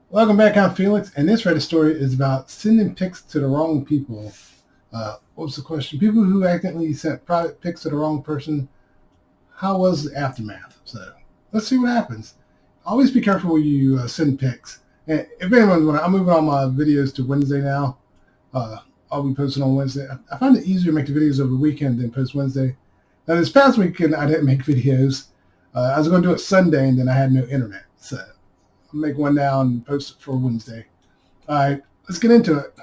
Welcome back, I'm Felix, and this Reddit story is about sending pics to the wrong people. What was the question? People who accidentally sent private pics to the wrong person, how was the aftermath? So let's see what happens. Always be careful when you send pics. And if anyone's wondering, I'm moving all my videos to Wednesday now. I'll be posting on Wednesday. I find it easier to make the videos over the weekend than post Wednesday. Now this past weekend I didn't make videos. I was going to do it Sunday and then I had no internet. So I'll make one now and post it for Wednesday. All right, let's get into it.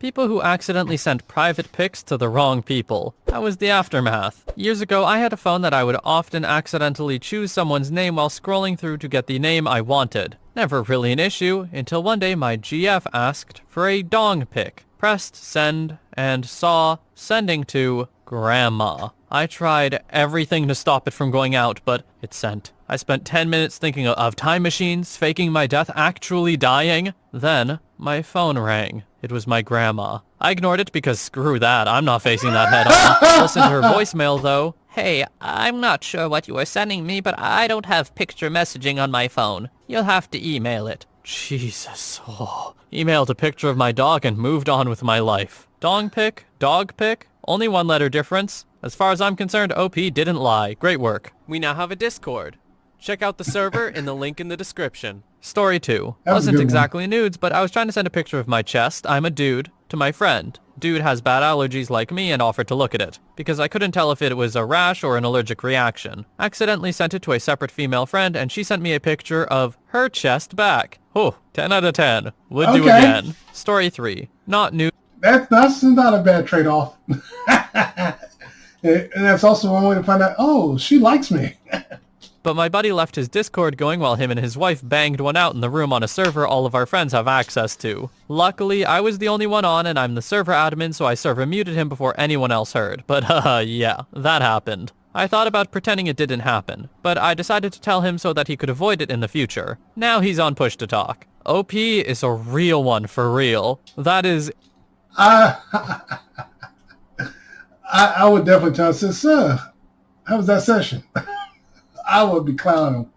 People who accidentally sent private pics to the wrong people. That was the aftermath. Years ago, I had a phone that I would often accidentally choose someone's name while scrolling through to get the name I wanted. Never really an issue, until one day my GF asked for a dong pic. Pressed send, and saw sending to Grandma. I tried everything to stop it from going out, but it sent. I spent 10 minutes thinking of time machines, faking my death, actually dying. Then, my phone rang. It was my grandma. I ignored it because screw that, I'm not facing that head on. Listened to her voicemail though. Hey, I'm not sure what you are sending me, but I don't have picture messaging on my phone. You'll have to email it. Jesus. Oh. Emailed a picture of my dog and moved on with my life. Dong pic? Dog pic? Only one letter difference. As far as I'm concerned, OP didn't lie. Great work. We now have a Discord. Check out the server in the link in the description. Story 2. Wasn't exactly nudes, but I was trying to send a picture of my chest, I'm a dude, to my friend. Dude has bad allergies like me and offered to look at it, because I couldn't tell if it was a rash or an allergic reaction. Accidentally sent it to a separate female friend, and she sent me a picture of her chest back. Oh, 10 out of 10. Would do again. Story 3. Not nude. That's not a bad trade-off. And that's also one way to find out, oh, she likes me. But my buddy left his Discord going while him and his wife banged one out in the room on a server all of our friends have access to. Luckily, I was the only one on and I'm the server admin, so I server muted him before anyone else heard. But yeah, that happened. I thought about pretending it didn't happen, but I decided to tell him so that he could avoid it in the future. Now he's on push to talk. OP is a real one for real. That is... I would definitely tell him, sir, how was that session? I would be clowning him.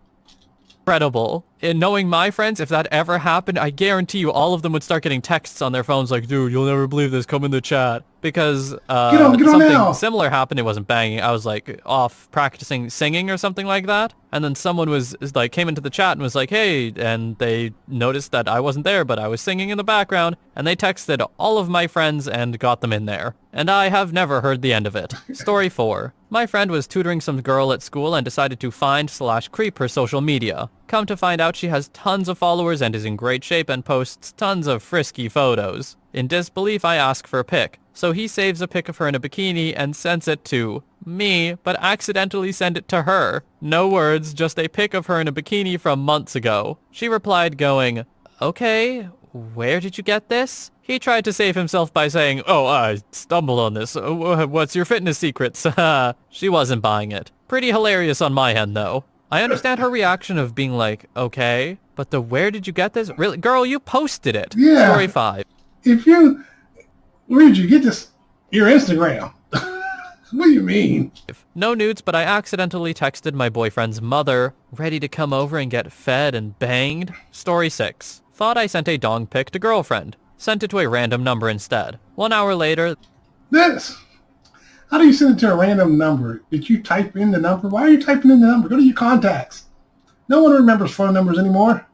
Incredible. In knowing my friends, if that ever happened, I guarantee you all of them would start getting texts on their phones like, dude, you'll never believe this, come in the chat. Because get on something now. Similar happened. It wasn't banging. I was like off practicing singing or something like that. And then someone was like, came into the chat and was like, hey, and they noticed that I wasn't there, but I was singing in the background. And they texted all of my friends and got them in there. And I have never heard the end of it. Story 4. My friend was tutoring some girl at school and decided to find/creep her social media. Come to find out she has tons of followers and is in great shape and posts tons of frisky photos. In disbelief, I ask for a pic. So he saves a pic of her in a bikini and sends it to me, but accidentally sent it to her. No words, just a pic of her in a bikini from months ago. She replied going, okay, where did you get this? He tried to save himself by saying, oh, I stumbled on this. What's your fitness secrets? She wasn't buying it. Pretty hilarious on my end, though. I understand her reaction of being like, okay, but the where did you get this? Really? Girl, you posted it. Yeah. Story 5. Where did you get this? Your Instagram. What do you mean? No nudes, but I accidentally texted my boyfriend's mother, ready to come over and get fed and banged. Story 6. Thought I sent a dong pic to girlfriend. Sent it to a random number instead. 1 hour later... How do you send it to a random number? Did you type in the number? Why are you typing in the number? Go to your contacts. No one remembers phone numbers anymore.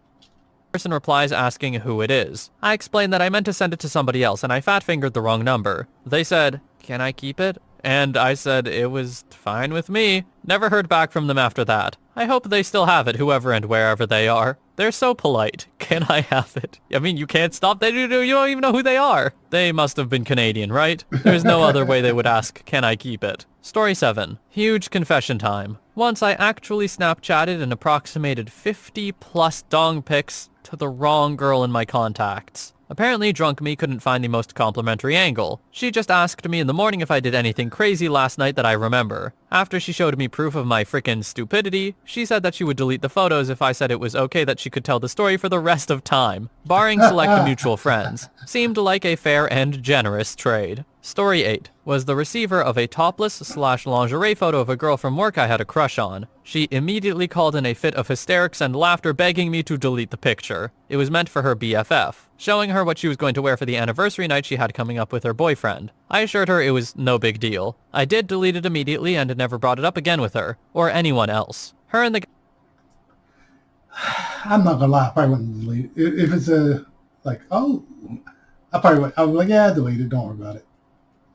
Person replies asking who it is. I explained that I meant to send it to somebody else and I fat-fingered the wrong number. They said, can I keep it? And I said it was fine with me. Never heard back from them after that. I hope they still have it, whoever and wherever they are. They're so polite. Can I have it? I mean, you can't stop. You don't even know who they are. They must have been Canadian, right? There's no other way they would ask, can I keep it? Story 7. Huge confession time. Once I actually Snapchatted and approximated 50 plus dong pics to the wrong girl in my contacts. Apparently, drunk me couldn't find the most complimentary angle. She just asked me in the morning if I did anything crazy last night that I remember. After she showed me proof of my frickin' stupidity, she said that she would delete the photos if I said it was okay that she could tell the story for the rest of time, barring select mutual friends. Seemed like a fair and generous trade. Story 8 was the receiver of a topless/lingerie photo of a girl from work I had a crush on. She immediately called in a fit of hysterics and laughter, begging me to delete the picture. It was meant for her BFF, showing her what she was going to wear for the anniversary night she had coming up with her boyfriend. I assured her it was no big deal. I did delete it immediately and never brought it up again with her, or anyone else. Her and the I'm not gonna lie, I probably wouldn't delete it. If it's I probably would. I was like, yeah, delete it. Don't worry about it.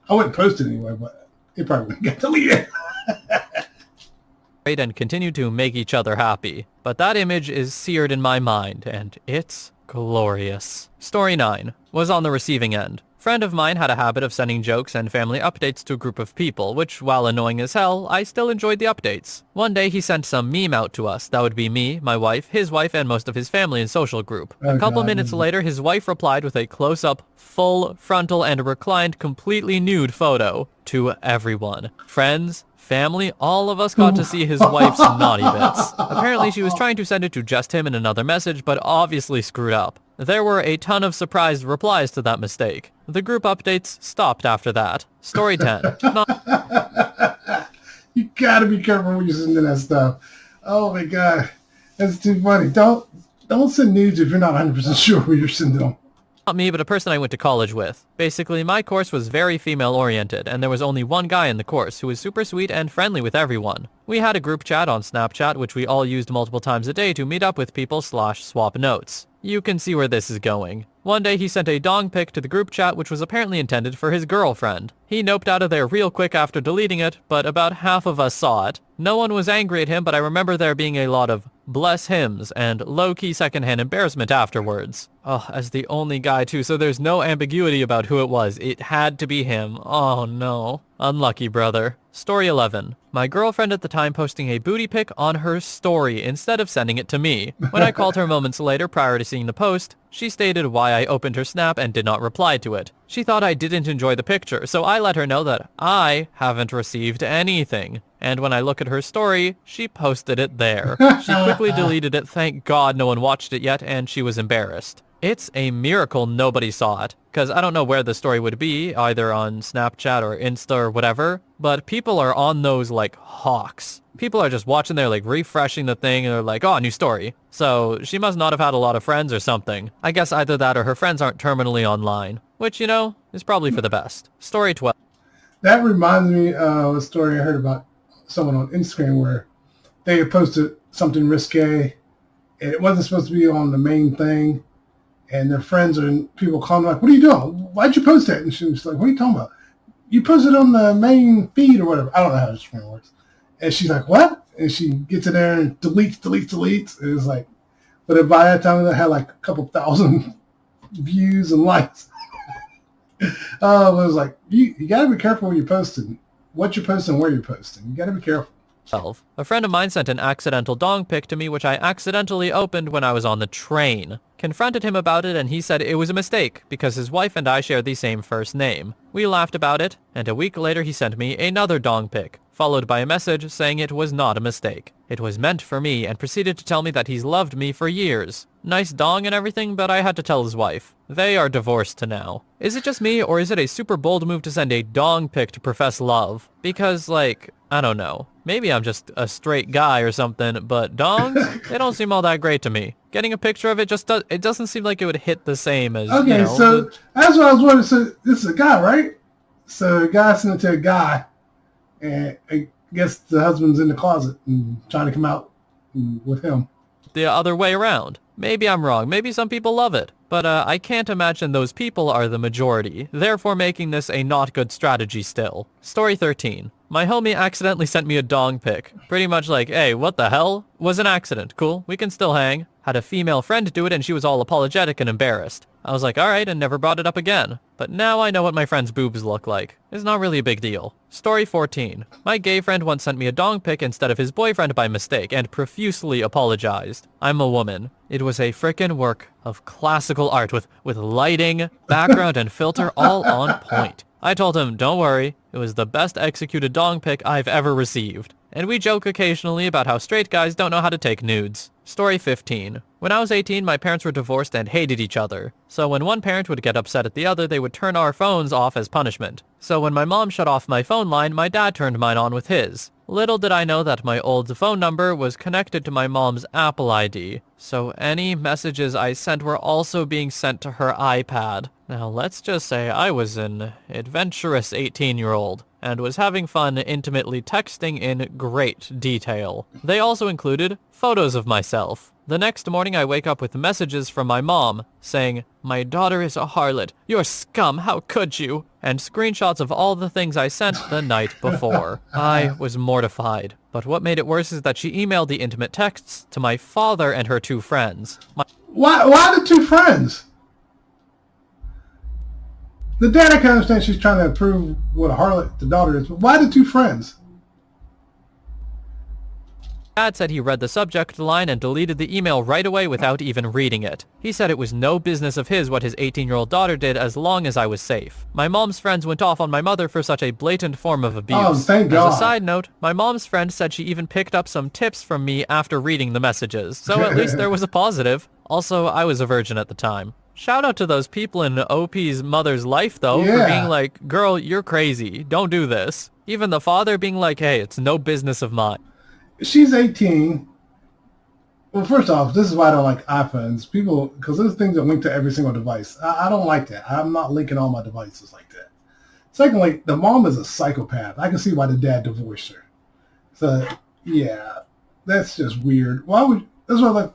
I wouldn't post it anyway, but it probably wouldn't get deleted. and continued to make each other happy. But that image is seared in my mind, and it's glorious. Story 9 was on the receiving end. Friend of mine had a habit of sending jokes and family updates to a group of people, which, while annoying as hell, I still enjoyed the updates. One day he sent some meme out to us. That would be me, my wife, his wife, and most of his family and social group. A couple minutes later, his wife replied with a close-up, full, frontal, and reclined, completely nude photo to everyone. Friends, family, all of us got to see his wife's naughty bits. Apparently she was trying to send it to just him in another message, but obviously screwed up. There were a ton of surprised replies to that mistake. The group updates stopped after that. Story 10. You gotta be careful when you're sending that stuff. Oh my god. That's too funny. Don't send nudes if you're not 100% sure who you're sending them. Not me, but a person I went to college with. Basically, my course was very female-oriented, and there was only one guy in the course who was super sweet and friendly with everyone. We had a group chat on Snapchat, which we all used multiple times a day to meet up with people/swap notes. You can see where this is going. One day he sent a dong pic to the group chat, which was apparently intended for his girlfriend. He noped out of there real quick after deleting it, but about half of us saw it. No one was angry at him, but I remember there being a lot of bless hims and low-key secondhand embarrassment afterwards. Oh, as the only guy too, so there's no ambiguity about who it was. It had to be him. Oh no. Unlucky, brother. Story 11. My girlfriend at the time posting a booty pic on her story instead of sending it to me. When I called her moments later prior to seeing the post, she stated why I opened her snap and did not reply to it. She thought I didn't enjoy the picture, so I let her know that I haven't received anything. And when I look at her story, she posted it there. She quickly deleted it, thank God no one watched it yet, and she was embarrassed. It's a miracle nobody saw it, because I don't know where the story would be, either on Snapchat or Insta or whatever, but people are on those like hawks. People are just watching there, like refreshing the thing, and they're like, oh, new story. So she must not have had a lot of friends or something. I guess either that or her friends aren't terminally online, which, you know, is probably for the best. Story 12. That reminds me of a story I heard about someone on Instagram where they had posted something risque, and it wasn't supposed to be on the main thing. And their friends and people calling like, what are you doing? Why'd you post that? And she was like, what are you talking about? You posted on the main feed or whatever. I don't know how this screen works. And she's like, what? And she gets in there and deletes. And it's like, but by that time, they had like a couple thousand views and likes. It was like, you got to be careful when you're posting. What you're posting, where you're posting. You got to be careful. 12. A friend of mine sent an accidental dong pic to me which I accidentally opened when I was on the train. Confronted him about it and he said it was a mistake because his wife and I share the same first name. We laughed about it, and a week later he sent me another dong pic, followed by a message saying it was not a mistake. It was meant for me, and proceeded to tell me that he's loved me for years. Nice dong and everything, but I had to tell his wife. They are divorced now. Is it just me, or is it a super bold move to send a dong pic to profess love? Because, like, I don't know. Maybe I'm just a straight guy or something, but dongs, they don't seem all that great to me. Getting a picture of it it doesn't seem like it would hit the same as, okay, you know, so that's what I was wondering. So this is a guy, right? So a guy sent it to a guy, and I guess the husband's in the closet and trying to come out with him. the other way around. Maybe I'm wrong. Maybe some people love it. But I can't imagine those people are the majority, therefore making this a not good strategy still. Story 13. My homie accidentally sent me a dong pic. Pretty much like, hey, what the hell? Was an accident. Cool, we can still hang. Had a female friend do it and she was all apologetic and embarrassed. I was like, alright, and never brought it up again. But now I know what my friend's boobs look like. It's not really a big deal. Story 14. My gay friend once sent me a dong pic instead of his boyfriend by mistake and profusely apologized. I'm a woman. It was a frickin' work of classical art with lighting, background, and filter all on point. I told him, don't worry, it was the best executed dong pic I've ever received. and we joke occasionally about how straight guys don't know how to take nudes. Story 15. When I was 18, my parents were divorced and hated each other. So when one parent would get upset at the other, they would turn our phones off as punishment. So when my mom shut off my phone line, my dad turned mine on with his. Little did I know that my old phone number was connected to my mom's Apple ID. So any messages I sent were also being sent to her iPad. Now let's just say I was an adventurous 18-year-old and was having fun intimately texting in great detail. They also included photos of myself. The next morning I wake up with messages from my mom saying, "My daughter is a harlot. You're scum. How could you?" And screenshots of all the things I sent the night before. I was mortified. But what made it worse is that she emailed the intimate texts to my father and her 2 friends. Why the 2 friends? The dad, I can understand she's trying to prove what a harlot the daughter is, but why the 2 friends? Dad said he read the subject line and deleted the email right away without even reading it. He said it was no business of his what his 18-year-old daughter did as long as I was safe. My mom's friends went off on my mother for such a blatant form of abuse. Oh, thank God. As a side note, my mom's friend said she even picked up some tips from me after reading the messages, so at least there was a positive. Also, I was a virgin at the time. Shout out to those people in OP's mother's life, though, for being like, "Girl, you're crazy. Don't do this." Even the father being like, "Hey, it's no business of mine." She's 18. Well, first off, this is why I don't like iPhones. People, because those things are linked to every single device. I don't like that. I'm not linking all my devices like that. Secondly, the mom is a psychopath. I can see why the dad divorced her. So, yeah, that's just weird. That's why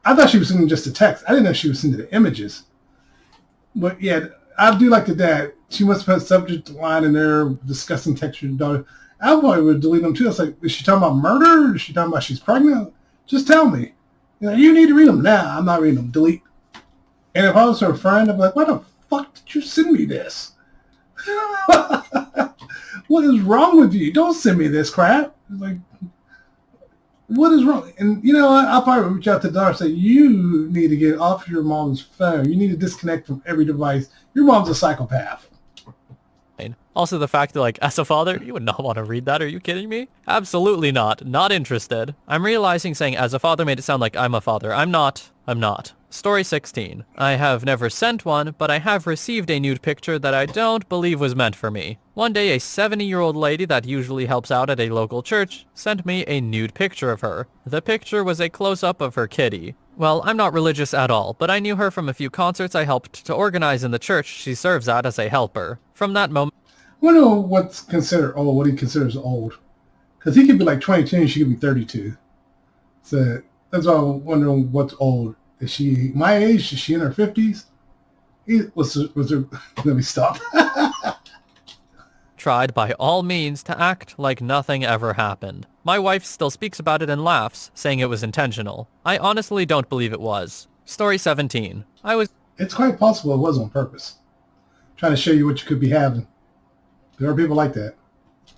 I thought she was sending just a text. I didn't know she was sending the images. But yeah, I do like the dad. She must have put a subject line in there, discussing text with your daughter. I probably would delete them too. It's like, is she talking about murder? Is she talking about she's pregnant? Just tell me. You need to read them. Nah, I'm not reading them. Delete. And if I was her friend, I'd be like, why the fuck did you send me this? What is wrong with you? Don't send me this crap. It's like, what is wrong? And you know what? I'll probably reach out to the daughter and say, you need to get off your mom's phone. You need to disconnect from every device. Your mom's a psychopath. Also, the fact that, like, as a father, you would not want to read that. Are you kidding me? Absolutely not. Not interested. I'm realizing saying as a father made it sound like I'm a father. I'm not. Story 16. I have never sent one, but I have received a nude picture that I don't believe was meant for me. One day, a 70-year-old lady that usually helps out at a local church sent me a nude picture of her. The picture was a close-up of her kitty. Well, I'm not religious at all, but I knew her from a few concerts I helped to organize in the church she serves at as a helper. From that moment, I wonder what's considered old, what he considers old. Because he could be like 22 and she could be 32. So that's why I'm wondering what's old. Is she my age? Is she in her 50s? Was there, let me stop. tried by all means to act like nothing ever happened. My wife still speaks about it and laughs, saying it was intentional. I honestly don't believe it was. Story 17. It's quite possible it was on purpose. Trying to show you what you could be having. There are people like that.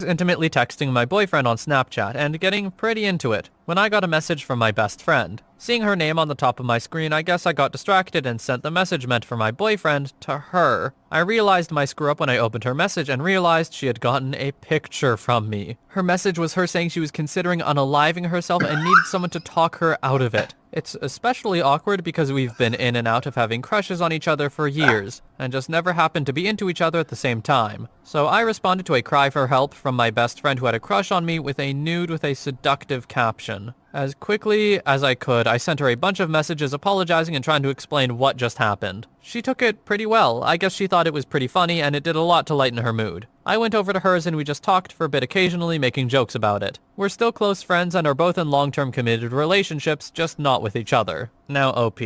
Intimately texting my boyfriend on Snapchat and getting pretty into it when I got a message from my best friend. Seeing her name on the top of my screen, I guess I got distracted and sent the message meant for my boyfriend to her. I realized my screw up when I opened her message and realized she had gotten a picture from me. Her message was her saying she was considering unaliving herself and needed someone to talk her out of it. It's especially awkward because we've been in and out of having crushes on each other for years, and just never happened to be into each other at the same time. So I responded to a cry for help from my best friend who had a crush on me with a nude with a seductive caption. As quickly as I could, I sent her a bunch of messages apologizing and trying to explain what just happened. She took it pretty well. I guess she thought it was pretty funny, and it did a lot to lighten her mood. I went over to hers and we just talked for a bit occasionally, making jokes about it. We're still close friends and are both in long-term committed relationships, just not with each other. Now, OP.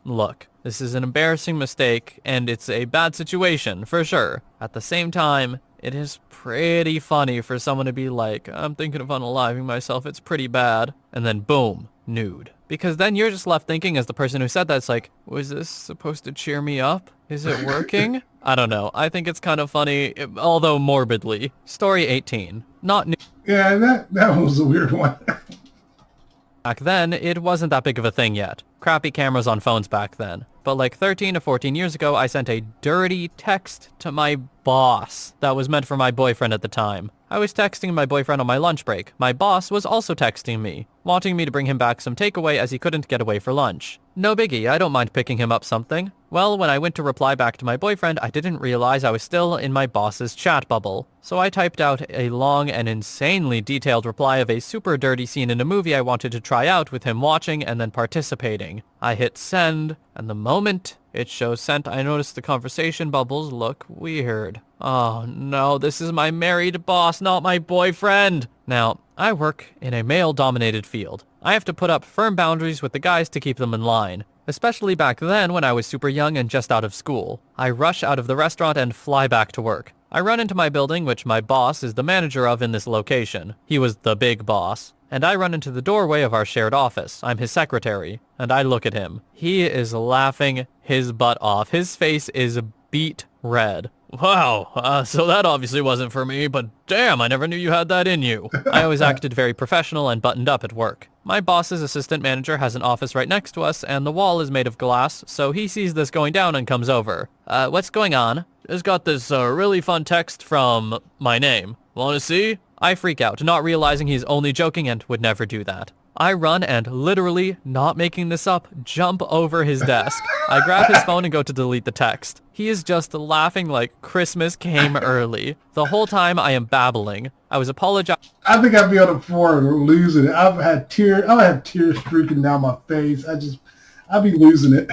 Look, this is an embarrassing mistake, and it's a bad situation, for sure. At the same time, it is pretty funny for someone to be like, I'm thinking of unaliving myself, it's pretty bad. And then boom, nude. Because then you're just left thinking as the person who said that, it's like, was this supposed to cheer me up? Is it working? I don't know. I think it's kind of funny, although morbidly. Story 18. Not new. Yeah, that was a weird one. Back then, it wasn't that big of a thing yet. Crappy cameras on phones back then. But like 13 to 14 years ago, I sent a dirty text to my boss that was meant for my boyfriend at the time. I was texting my boyfriend on my lunch break. My boss was also texting me, wanting me to bring him back some takeaway as he couldn't get away for lunch. No biggie, I don't mind picking him up something. Well, when I went to reply back to my boyfriend, I didn't realize I was still in my boss's chat bubble. So I typed out a long and insanely detailed reply of a super dirty scene in a movie I wanted to try out with him watching and then participating. I hit send, and the moment it shows sent, I noticed the conversation bubbles look weird. Oh no, this is my married boss, not my boyfriend. Now, I work in a male-dominated field. I have to put up firm boundaries with the guys to keep them in line. Especially back then when I was super young and just out of school. I rush out of the restaurant and fly back to work. I run into my building, which my boss is the manager of in this location. He was the big boss. And I run into the doorway of our shared office. I'm his secretary. And I look at him. He is laughing his butt off. His face is beet red. Wow, so that obviously wasn't for me, but damn, I never knew you had that in you. I always acted very professional and buttoned up at work. My boss's assistant manager has an office right next to us, and the wall is made of glass, so he sees this going down and comes over. What's going on? Just got this really fun text from my name. Wanna see? I freak out, not realizing he's only joking and would never do that. I run and literally, not making this up, jump over his desk. I grab his phone and go to delete the text. He is just laughing like Christmas came early. The whole time I am babbling. I was apologizing. I think I'd be on the floor losing it. I've had tears streaking down my face. I'd be losing it.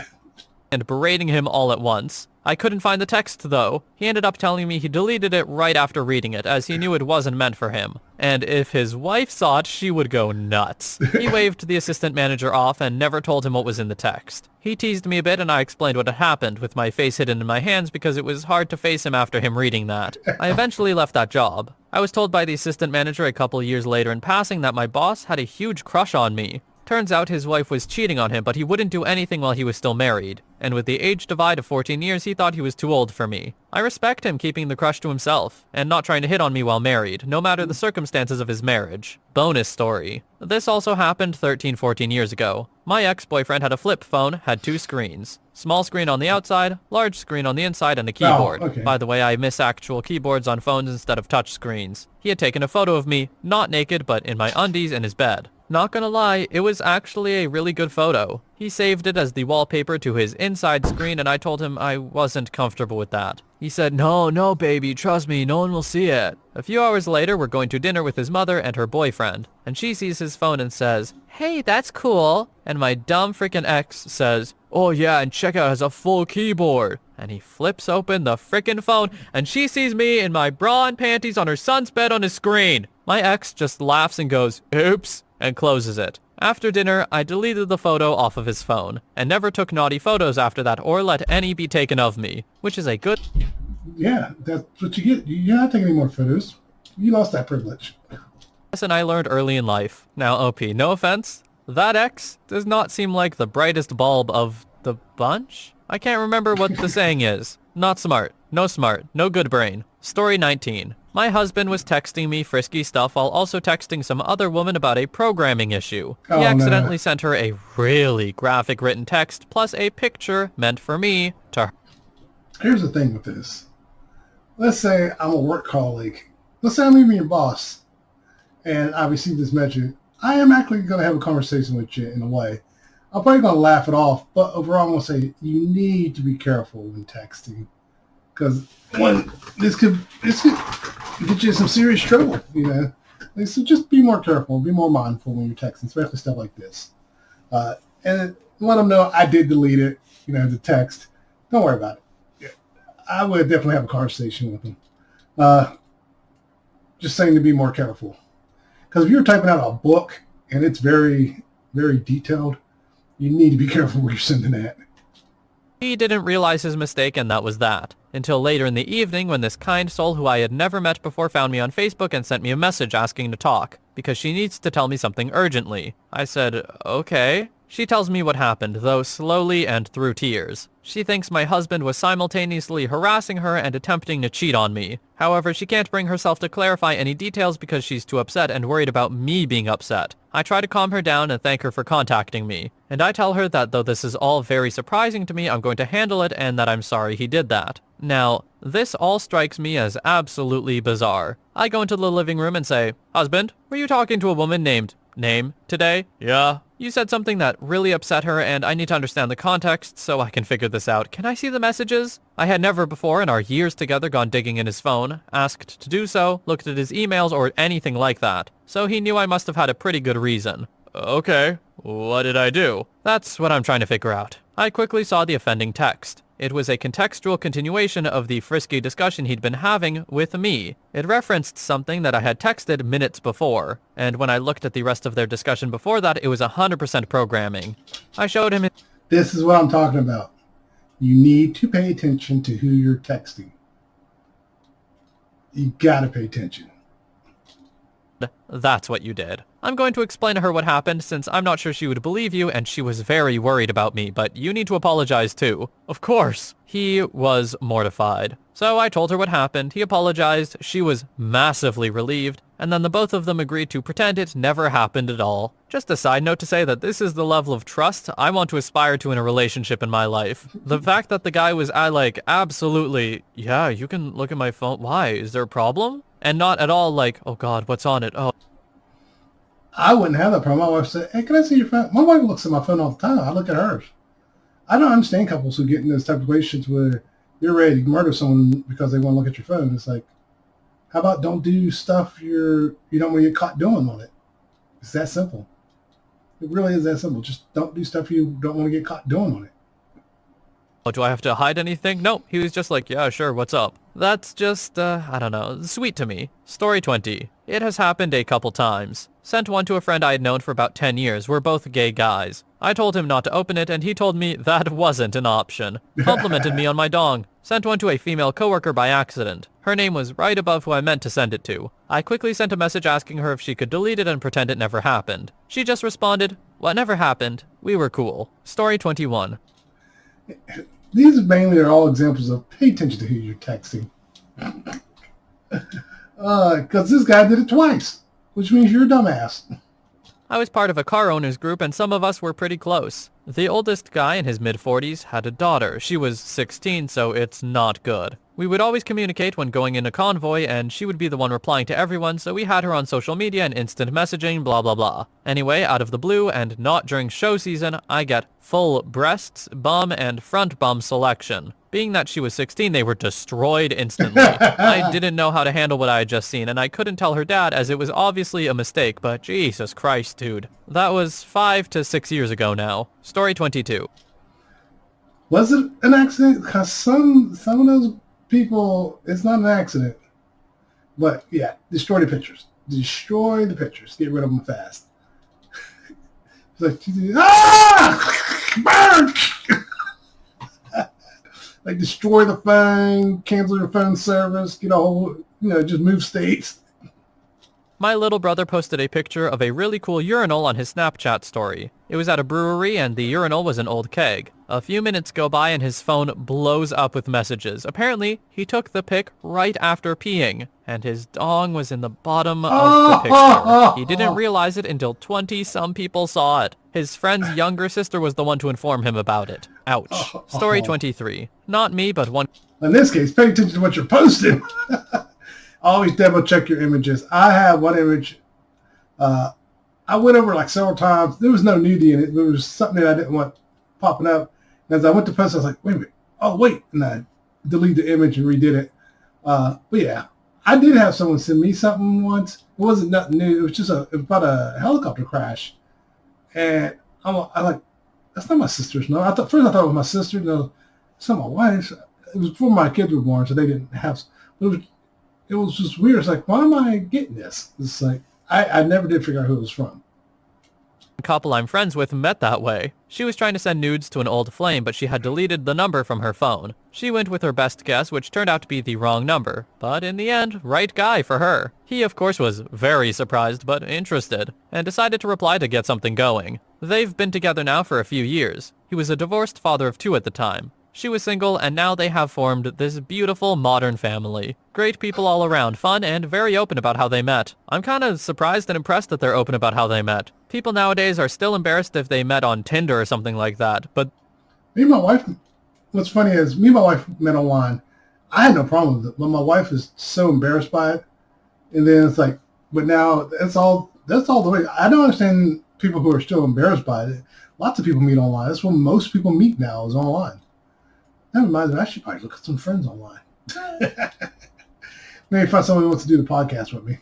And berating him all at once. I couldn't find the text though. He ended up telling me he deleted it right after reading it, as he knew it wasn't meant for him. And if his wife saw it, she would go nuts. He waved the assistant manager off and never told him what was in the text. He teased me a bit and I explained what had happened, with my face hidden in my hands because it was hard to face him after him reading that. I eventually left that job. I was told by the assistant manager a couple years later in passing that my boss had a huge crush on me. Turns out his wife was cheating on him, but he wouldn't do anything while he was still married. And with the age divide of 14 years, he thought he was too old for me. I respect him keeping the crush to himself, and not trying to hit on me while married, no matter the circumstances of his marriage. Bonus story. This also happened 13-14 years ago. My ex-boyfriend had a flip phone, had 2 screens. Small screen on the outside, large screen on the inside, and a keyboard. Oh, okay. By the way, I miss actual keyboards on phones instead of touch screens. He had taken a photo of me, not naked, but in my undies in his bed. Not gonna lie, it was actually a really good photo. He saved it as the wallpaper to his inside screen and I told him I wasn't comfortable with that. He said, no baby, trust me, no one will see it. A few hours later, we're going to dinner with his mother and her boyfriend. And she sees his phone and says, hey, that's cool. And my dumb freaking ex says, oh yeah, and check out, it has a full keyboard. And he flips open the frickin' phone and she sees me in my bra and panties on her son's bed on his screen. My ex just laughs and goes, oops, and closes it. After dinner, I deleted the photo off of his phone, and never took naughty photos after that or let any be taken of me, which is a good... Yeah, that's what you get. You're not taking any more photos. You lost that privilege. lesson I learned early in life. Now, OP, no offense, that ex does not seem like the brightest bulb of the bunch? I can't remember what the saying is. Not smart, no good brain. Story 19. My husband was texting me frisky stuff while also texting some other woman about a programming issue. He accidentally sent her a really graphic written text plus a picture meant for me to her. Here's the thing with this. Let's say I'm a work colleague. Let's say I'm even your boss and I received this message. I am actually going to have a conversation with you in a way. I'm probably going to laugh it off, but overall I'm going to say you need to be careful when texting. Because this could get you in some serious trouble, you know. So just be more careful, be more mindful when you're texting, especially stuff like this. And let them know I did delete it, you know, the text. Don't worry about it. I would definitely have a conversation with them. Just saying to be more careful. Because if you're typing out a book and it's very, very detailed, you need to be careful where you're sending that. He didn't realize his mistake and that was that. Until later in the evening when this kind soul who I had never met before found me on Facebook and sent me a message asking to talk, because she needs to tell me something urgently. I said, okay. She tells me what happened, though slowly and through tears. She thinks my husband was simultaneously harassing her and attempting to cheat on me. However, she can't bring herself to clarify any details because she's too upset and worried about me being upset. I try to calm her down and thank her for contacting me. And I tell her that though this is all very surprising to me, I'm going to handle it and that I'm sorry he did that. Now, this all strikes me as absolutely bizarre. I go into the living room and say, "Husband, were you talking to a woman named Name today?" "Yeah." "You said something that really upset her and I need to understand the context so I can figure this out. Can I see the messages?" I had never before in our years together gone digging in his phone, asked to do so, looked at his emails or anything like that. So he knew I must have had a pretty good reason. "Okay, what did I do?" That's what I'm trying to figure out. I quickly saw the offending text. It was a contextual continuation of the frisky discussion he'd been having with me. It referenced something that I had texted minutes before, and when I looked at the rest of their discussion before that, it was 100% programming. I showed him... This is what I'm talking about. You need to pay attention to who you're texting. You gotta pay attention. That's what you did. I'm going to explain to her what happened since I'm not sure she would believe you and she was very worried about me, but you need to apologize too. Of course. He was mortified. So I told her what happened, he apologized, she was massively relieved, and then the both of them agreed to pretend it never happened at all. Just a side note to say that this is the level of trust I want to aspire to in a relationship in my life. The fact that the guy was absolutely, "Yeah, you can look at my phone. Why? Is there a problem?" And not at all like, "Oh God, what's on it? Oh." I wouldn't have that problem. My wife said, "Hey, can I see your phone?" My wife looks at my phone all the time. I look at hers. I don't understand couples who get in those type of relationships where you're ready to murder someone because they want to look at your phone. It's like, how about don't do stuff you don't want to get caught doing on it? It's that simple. It really is that simple. Just don't do stuff you don't want to get caught doing on it. "Oh, do I have to hide anything?" No, he was just like, "Yeah, sure, what's up?" That's just, I don't know, sweet to me. Story 20. It has happened a couple times. Sent one to a friend I had known for about 10 years. We're both gay guys. I told him not to open it and he told me that wasn't an option. Complimented me on my dong. Sent one to a female coworker by accident. Her name was right above who I meant to send it to. I quickly sent a message asking her if she could delete it and pretend it never happened. She just responded, "What never happened? We were cool." Story 21. These mainly are all examples of pay attention to who you're texting. Because this guy did it twice, which means you're a dumbass. I was part of a car owners group and some of us were pretty close. The oldest guy in his mid-40s had a daughter. She was 16, so it's not good. We would always communicate when going in a convoy and she would be the one replying to everyone, so we had her on social media and instant messaging, blah blah blah. Anyway, out of the blue and not during show season, I get full breasts, bum, and front bum selection. Being that she was 16, they were destroyed instantly. I didn't know how to handle what I had just seen, and I couldn't tell her dad as it was obviously a mistake, but Jesus Christ, dude. That was 5 to 6 years ago now. Story 22. Was it an accident? Because some of those people, it's not an accident. But yeah, destroy the pictures. Destroy the pictures. Get rid of them fast. It's like, burn! Like destroy the phone, cancel your phone service, get a whole, just move states. My little brother posted a picture of a really cool urinal on his Snapchat story. It was at a brewery and the urinal was an old keg. A few minutes go by and his phone blows up with messages. Apparently, he took the pic right after peeing, and his dong was in the bottom of the picture. He didn't realize it until 20-some people saw it. His friend's younger sister was the one to inform him about it. Ouch. Story 23. Not me, but one... In this case, pay attention to what you're posting. Always double check your images. I have one image. I went over like several times. There was no nudity in it. There was something that I didn't want popping up. And as I went to post, I was like, wait a minute. Oh, wait. And I deleted the image and redid it. But yeah, I did have someone send me something once. It wasn't nothing new. It was just about a helicopter crash. And I'm like, that's not my sister's. No, first I thought it was my sister. No, it's not my wife's. It was before my kids were born, so they didn't have. It was just weird. It's like, why am I getting this? It's like I never did figure out who it was from. A couple I'm friends with met that way. She was trying to send nudes to an old flame, but she had deleted the number from her phone. She went with her best guess, which turned out to be the wrong number. But in the end, right guy for her. He, of course, was very surprised, but interested, and decided to reply to get something going. They've been together now for a few years. He was a divorced father of 2 at the time. She was single, and now they have formed this beautiful modern family. Great people all around, fun and very open about how they met. I'm kind of surprised and impressed that they're open about how they met. People nowadays are still embarrassed if they met on Tinder or something like that, but Me and my wife, what's funny is me and my wife met online. I had no problem with it, but my wife is so embarrassed by it. And then it's like, but now that's all the way. I don't understand people who are still embarrassed by it. Lots of people meet online. That's where most people meet now is online. That reminds me, I should probably look at some friends online. Maybe find someone who wants to do the podcast with me.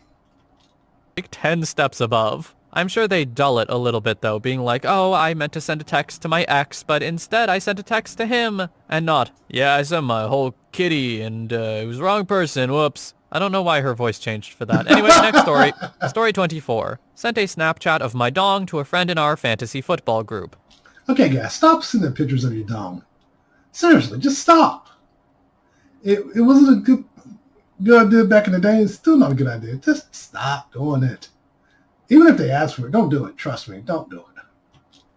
like 10 steps above. I'm sure they dull it a little bit though, being like, oh, I meant to send a text to my ex, but instead I sent a text to him. And not, yeah, I sent my whole kitty and it was the wrong person, whoops. I don't know why her voice changed for that. Anyway, next story. Story 24. Sent a Snapchat of my dong to a friend in our fantasy football group. Okay, guys, stop sending pictures of your dong. Seriously, just stop. It wasn't a good idea back in the day. It's still not a good idea. Just stop doing it. Even if they ask for it, don't do it. Trust me, don't do it.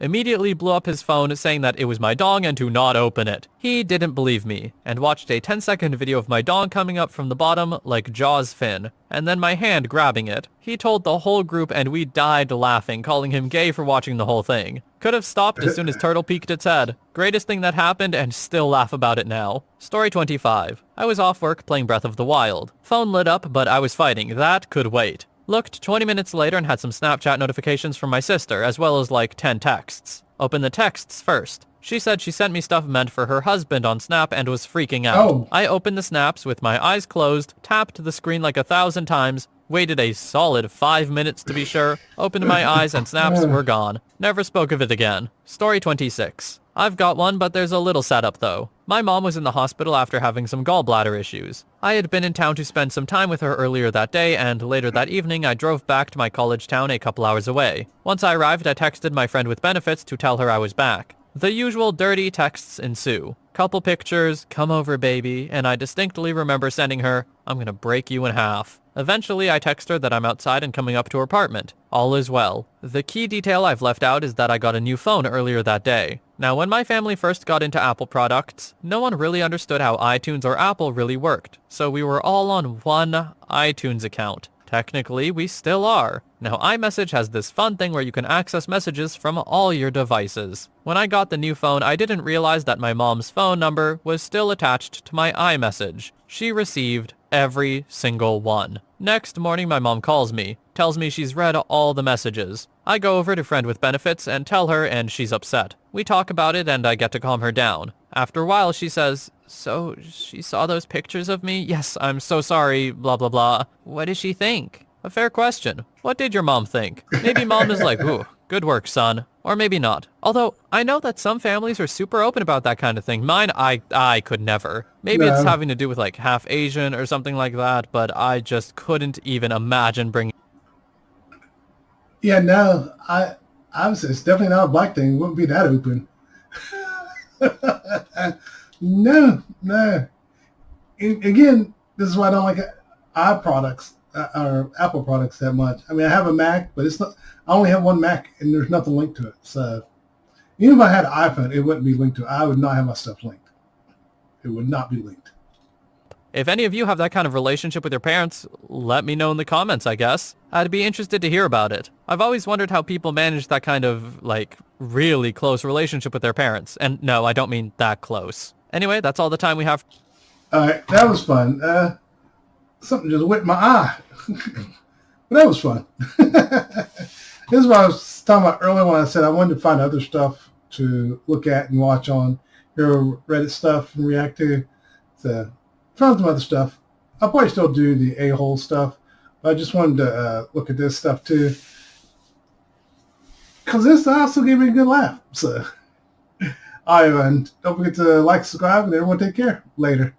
Immediately blew up his phone saying that it was my dong and to not open it. He didn't believe me, and watched a 10-second video of my dong coming up from the bottom like Jaws fin, and then my hand grabbing it. He told the whole group and we died laughing, calling him gay for watching the whole thing. Could have stopped as soon as Turtle peeked its head. Greatest thing that happened and still laugh about it now. Story 25. I was off work playing Breath of the Wild. Phone lit up, but I was fighting. That could wait. Looked 20 minutes later and had some Snapchat notifications from my sister, as well as like 10 texts. Opened the texts first. She said she sent me stuff meant for her husband on Snap and was freaking out. Oh. I opened the snaps with my eyes closed, tapped the screen like 1,000 times, waited a solid 5 minutes to be sure, opened my eyes and snaps were gone. Never spoke of it again. Story 26. I've got one, but there's a little setup though. My mom was in the hospital after having some gallbladder issues. I had been in town to spend some time with her earlier that day, and later that evening I drove back to my college town a couple hours away. Once I arrived, I texted my friend with benefits to tell her I was back. The usual dirty texts ensue. Couple pictures, come over baby, and I distinctly remember sending her, I'm gonna break you in half. Eventually, I text her that I'm outside and coming up to her apartment. All is well. The key detail I've left out is that I got a new phone earlier that day. Now, when my family first got into Apple products, no one really understood how iTunes or Apple really worked, so we were all on one iTunes account. Technically, we still are. Now, iMessage has this fun thing where you can access messages from all your devices. When I got the new phone, I didn't realize that my mom's phone number was still attached to my iMessage. She received every single one. Next morning, my mom calls me, tells me she's read all the messages. I go over to friend with benefits and tell her, and she's upset. We talk about it and I get to calm her down. After a while, she says, so she saw those pictures of me? Yes, I'm so sorry, blah, blah, blah. What does she think? A fair question. What did your mom think? Maybe mom is like, ooh, good work, son. Or maybe not. Although, I know that some families are super open about that kind of thing. Mine, I could never. Maybe it's having to do with like half Asian or something like that, but I just couldn't even imagine bringing... Yeah, no, obviously it's definitely not a black thing. It wouldn't be that open. No. Again, this is why I don't like iProducts or Apple products that much. I mean, I have a Mac, but it's not. I only have one Mac, and there's nothing linked to it. So even if I had an iPhone, it wouldn't be linked to it. I would not have my stuff linked. It would not be linked. If any of you have that kind of relationship with your parents, let me know in the comments, I guess. I'd be interested to hear about it. I've always wondered how people manage that kind of, like, really close relationship with their parents. And no, I don't mean that close. Anyway, that's all the time we have. All right, that was fun. Something just went in my eye. But that was fun. This is what I was talking about earlier when I said I wanted to find other stuff to look at and watch on your Reddit stuff and react to. So found some other stuff. I'll probably still do the a-hole stuff, but I just wanted to look at this stuff too. Because this also gave me a good laugh. So, all right, and don't forget to like, subscribe, and everyone take care. Later.